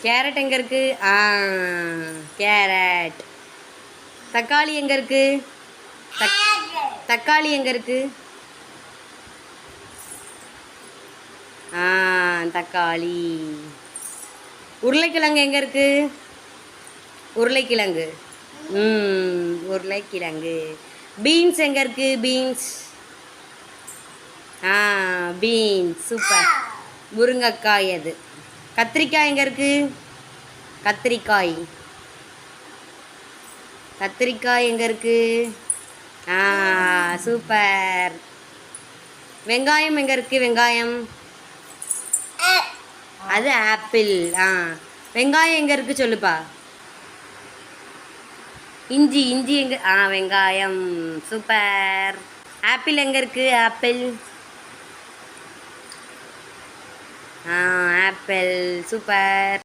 Carrot எங்கே இருக்குது? Carrot. தக்காளி எங்கே இருக்குது? தக்காளி எங்கே இருக்குது? தக்காளி. உருளைக்கிழங்கு எங்கே இருக்குது? உருளைக்கிழங்கு. உருளைக்கிழங்கு. பீன்ஸ் எங்கே இருக்குது? பீன்ஸ். பீன்ஸ். சூப்பர். முருங்கைக்காய் அது. கத்திரிக்காய் எங்கே இருக்குது? கத்திரிக்காய். கத்திரிக்காய் எங்கே இருக்குது? சூப்பர். வெங்காயம் எங்கே இருக்குது? வெங்காயம். அது ஆப்பிள். வெங்காயம் எங்கே இருக்குது சொல்லுப்பா. இஞ்சி. இஞ்சி எங்கே? வெங்காயம். சூப்பர். ஆப்பிள் எங்கே இருக்குது? ஆப்பிள். ஆப்பிள். சூப்பர்.